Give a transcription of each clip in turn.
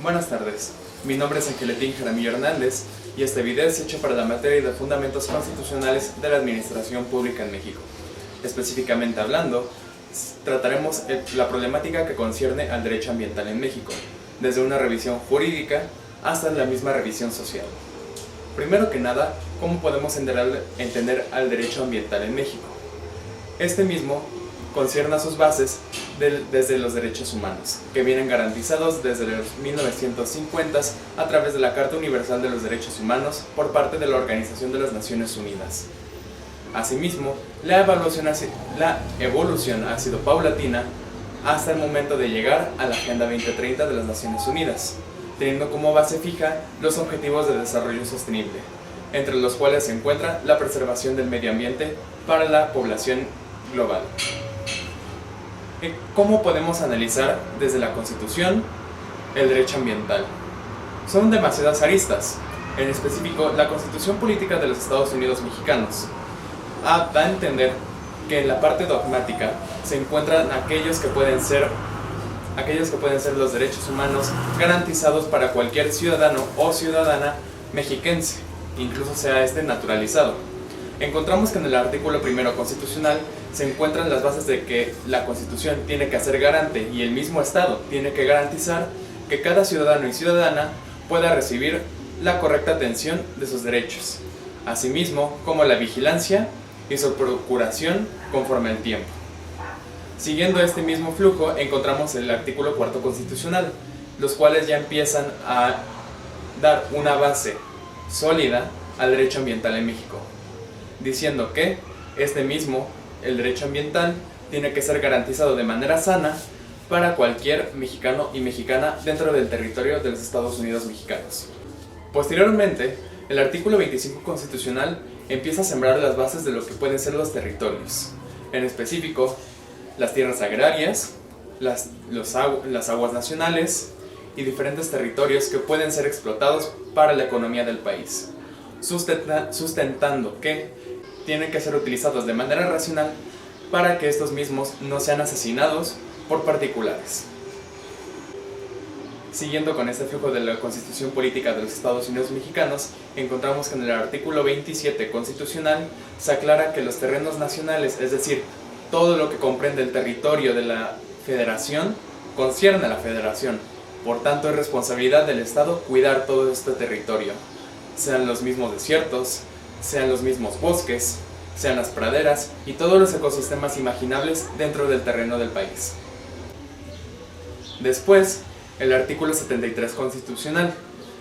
Buenas tardes, mi nombre es Angeletín Jaramillo Hernández y este video es hecho para la materia de Fundamentos Constitucionales de la Administración Pública en México. Específicamente hablando, trataremos la problemática que concierne al derecho ambiental en México, desde una revisión jurídica hasta la misma revisión social. Primero que nada, ¿cómo podemos entender al derecho ambiental en México? Este mismo concierne a sus bases desde los derechos humanos, que vienen garantizados desde los 1950 a través de la Carta Universal de los Derechos Humanos por parte de la Organización de las Naciones Unidas. Asimismo, la evolución ha sido paulatina hasta el momento de llegar a la Agenda 2030 de las Naciones Unidas, teniendo como base fija los Objetivos de Desarrollo Sostenible, entre los cuales se encuentra la preservación del medio ambiente para la población global. ¿Cómo podemos analizar desde la Constitución el derecho ambiental? Son demasiadas aristas. En específico, la Constitución Política de los Estados Unidos Mexicanos da a entender que en la parte dogmática se encuentran aquellos que pueden ser los derechos humanos garantizados para cualquier ciudadano o ciudadana mexiquense, incluso sea este naturalizado. Encontramos que en el artículo primero constitucional se encuentran las bases de que la Constitución tiene que ser garante y el mismo Estado tiene que garantizar que cada ciudadano y ciudadana pueda recibir la correcta atención de sus derechos, asimismo como la vigilancia y su procuración conforme al tiempo. Siguiendo este mismo flujo, encontramos el artículo cuarto constitucional, los cuales ya empiezan a dar una base sólida al derecho ambiental en México, diciendo que el derecho ambiental tiene que ser garantizado de manera sana para cualquier mexicano y mexicana dentro del territorio de los Estados Unidos mexicanos. Posteriormente, el artículo 25 constitucional empieza a sembrar las bases de lo que pueden ser los territorios, en específico, las tierras agrarias, las aguas nacionales y diferentes territorios que pueden ser explotados para la economía del país, sustentando que tienen que ser utilizados de manera racional para que estos mismos no sean asesinados por particulares. Siguiendo con este flujo de la Constitución Política de los Estados Unidos Mexicanos, encontramos que en el artículo 27 constitucional se aclara que los terrenos nacionales, es decir, todo lo que comprende el territorio de la Federación, concierne a la Federación. Por tanto, es responsabilidad del Estado cuidar todo este territorio, sean los mismos desiertos, sean los mismos bosques, sean las praderas y todos los ecosistemas imaginables dentro del terreno del país. Después, el artículo 73 constitucional,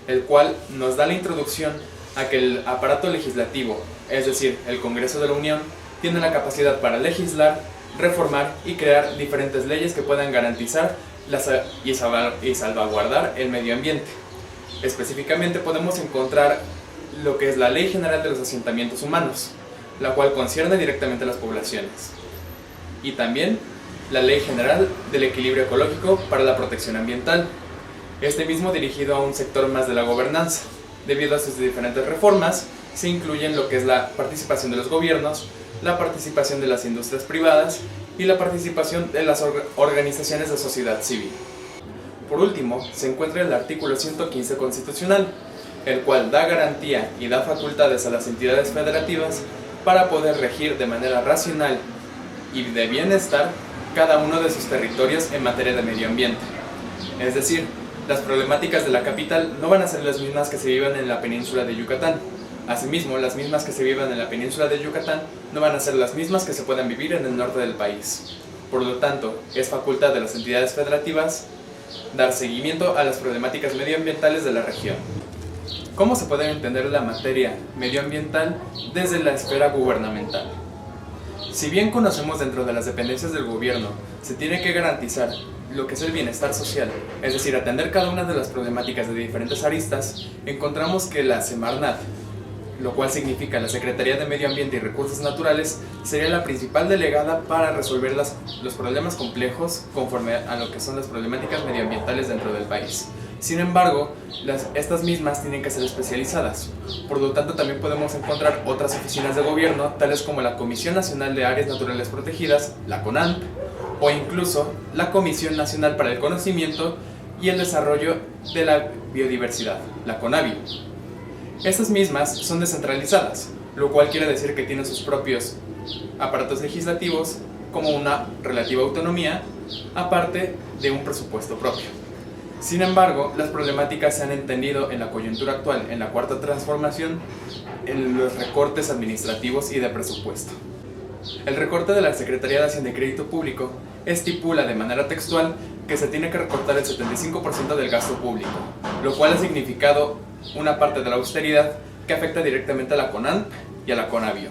el cual nos da la introducción a que el aparato legislativo, es decir, el Congreso de la Unión, tiene la capacidad para legislar, reformar y crear diferentes leyes que puedan garantizar y salvaguardar el medio ambiente. Específicamente podemos encontrar lo que es la Ley General de los Asentamientos Humanos, la cual concierne directamente a las poblaciones, y también la Ley General del Equilibrio Ecológico para la Protección Ambiental, este mismo dirigido a un sector más de la gobernanza. Debido a sus diferentes reformas, se incluyen lo que es la participación de los gobiernos, la participación de las industrias privadas y la participación de las organizaciones de sociedad civil. Por último, se encuentra el artículo 115 constitucional, el cual da garantía y da facultades a las entidades federativas para poder regir de manera racional y de bienestar cada uno de sus territorios en materia de medio ambiente. Es decir, las problemáticas de la capital no van a ser las mismas que se vivan en la península de Yucatán. Asimismo, las mismas que se vivan en la península de Yucatán no van a ser las mismas que se puedan vivir en el norte del país. Por lo tanto, es facultad de las entidades federativas dar seguimiento a las problemáticas medioambientales de la región. ¿Cómo se puede entender la materia medioambiental desde la esfera gubernamental? Si bien conocemos dentro de las dependencias del gobierno, se tiene que garantizar lo que es el bienestar social, es decir, atender cada una de las problemáticas de diferentes aristas, encontramos que la Semarnat, lo cual significa la Secretaría de Medio Ambiente y Recursos Naturales, sería la principal delegada para resolver los problemas complejos conforme a lo que son las problemáticas medioambientales dentro del país. Sin embargo, estas mismas tienen que ser especializadas. Por lo tanto, también podemos encontrar otras oficinas de gobierno, tales como la Comisión Nacional de Áreas Naturales Protegidas, la CONANP, o incluso la Comisión Nacional para el Conocimiento, y el desarrollo de la biodiversidad, la CONABIO. Estas mismas son descentralizadas, lo cual quiere decir que tienen sus propios aparatos legislativos como una relativa autonomía, aparte de un presupuesto propio. Sin embargo, las problemáticas se han entendido en la coyuntura actual, en la cuarta transformación, en los recortes administrativos y de presupuesto. El recorte de la Secretaría de Hacienda y Crédito Público estipula de manera textual que se tiene que recortar el 75% del gasto público, lo cual ha significado una parte de la austeridad que afecta directamente a la CONANP y a la CONABIO.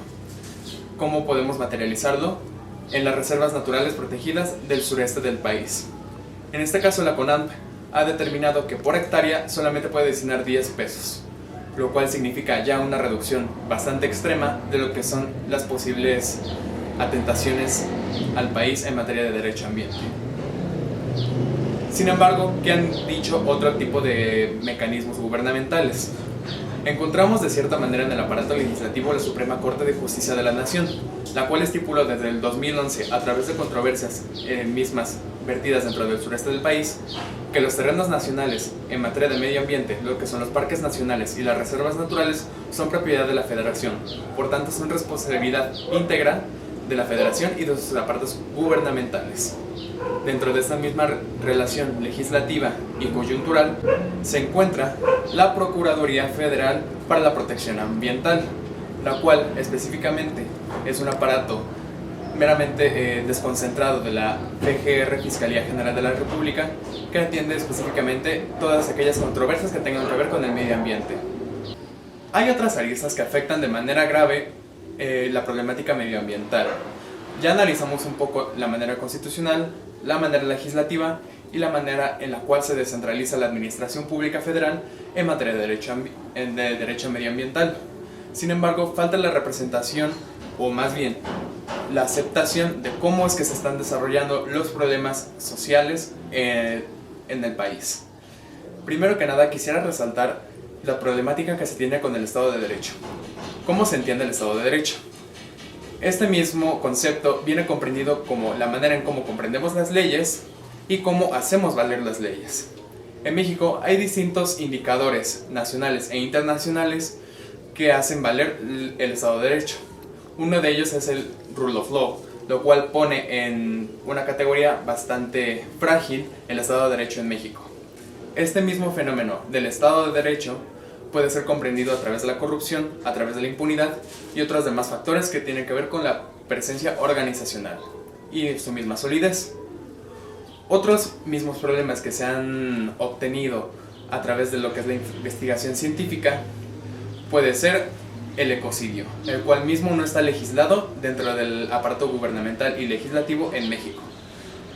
¿Cómo podemos materializarlo? En las reservas naturales protegidas del sureste del país. En este caso, la CONANP ha determinado que por hectárea solamente puede destinar 10 pesos, lo cual significa ya una reducción bastante extrema de lo que son las posibles atentaciones al país en materia de derecho ambiente. Sin embargo, ¿qué han dicho otro tipo de mecanismos gubernamentales? Encontramos de cierta manera en el aparato legislativo la Suprema Corte de Justicia de la Nación, la cual estipuló desde el 2011, a través de controversias mismas vertidas dentro del sureste del país, que los terrenos nacionales en materia de medio ambiente, lo que son los parques nacionales y las reservas naturales, son propiedad de la Federación, por tanto son responsabilidad íntegra de la Federación y de sus aparatos gubernamentales. Dentro de esta misma relación legislativa y coyuntural se encuentra la Procuraduría Federal para la Protección Ambiental, la cual específicamente es un aparato meramente desconcentrado de la FGR, Fiscalía General de la República, que atiende específicamente todas aquellas controversias que tengan que ver con el medio ambiente. Hay otras aristas que afectan de manera grave la problemática medioambiental. Ya analizamos un poco la manera constitucional, la manera legislativa y la manera en la cual se descentraliza la administración pública federal en materia de derecho medioambiental. Sin embargo, falta la representación, o más bien la aceptación de cómo es que se están desarrollando los problemas sociales en el país. Primero que nada, quisiera resaltar la problemática que se tiene con el Estado de Derecho. ¿Cómo se entiende el Estado de Derecho? Este mismo concepto viene comprendido como la manera en cómo comprendemos las leyes y cómo hacemos valer las leyes. En México hay distintos indicadores nacionales e internacionales que hacen valer el Estado de Derecho. Uno de ellos es el Rule of Law, lo cual pone en una categoría bastante frágil el Estado de Derecho en México. Este mismo fenómeno del Estado de Derecho puede ser comprendido a través de la corrupción, a través de la impunidad y otros demás factores que tienen que ver con la presencia organizacional y su misma solidez. Otros mismos problemas que se han obtenido a través de lo que es la investigación científica puede ser el ecocidio, el cual mismo no está legislado dentro del aparato gubernamental y legislativo en México.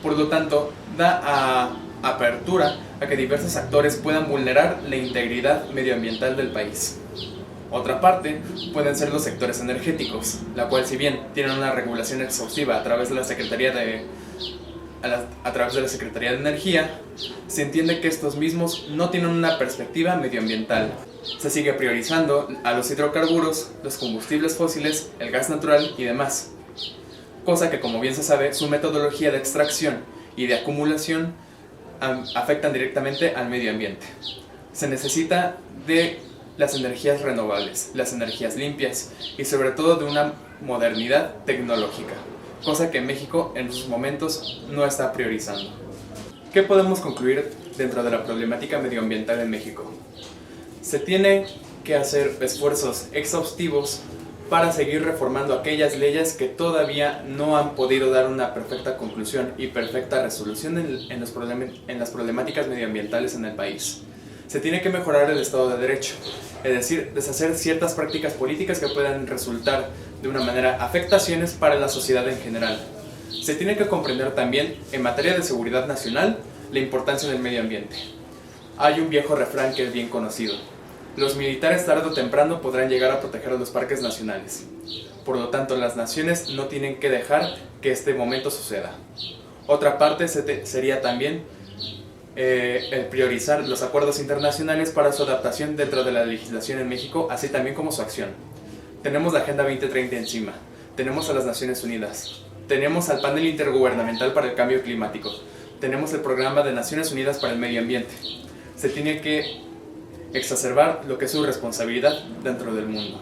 Por lo tanto, da apertura a que diversos actores puedan vulnerar la integridad medioambiental del país. Otra parte pueden ser los sectores energéticos, la cual, si bien tienen una regulación exhaustiva a través de la Secretaría de Energía, se entiende que estos mismos no tienen una perspectiva medioambiental. Se sigue priorizando a los hidrocarburos, los combustibles fósiles, el gas natural y demás, cosa que, como bien se sabe, su metodología de extracción y de acumulación afectan directamente al medio ambiente. Se necesita de las energías renovables, las energías limpias y sobre todo de una modernidad tecnológica, cosa que México en sus momentos no está priorizando. ¿Qué podemos concluir dentro de la problemática medioambiental en México? Se tiene que hacer esfuerzos exhaustivos para seguir reformando aquellas leyes que todavía no han podido dar una perfecta conclusión y perfecta resolución en las problemáticas medioambientales en el país. Se tiene que mejorar el Estado de Derecho, es decir, deshacer ciertas prácticas políticas que puedan resultar de una manera afectaciones para la sociedad en general. Se tiene que comprender también, en materia de seguridad nacional, la importancia del medio ambiente. Hay un viejo refrán que es bien conocido: los militares tarde o temprano podrán llegar a proteger a los parques nacionales. Por lo tanto, las naciones no tienen que dejar que este momento suceda. Otra parte sería también el priorizar los acuerdos internacionales para su adaptación dentro de la legislación en México, así también como su acción. Tenemos la Agenda 2030 encima, tenemos a las Naciones Unidas, tenemos al Panel Intergubernamental para el Cambio Climático, tenemos el programa de Naciones Unidas para el Medio Ambiente. Se tiene que exacerbar lo que es su responsabilidad dentro del mundo.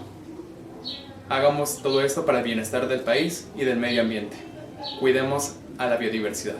Hagamos todo esto para el bienestar del país y del medio ambiente. Cuidemos a la biodiversidad.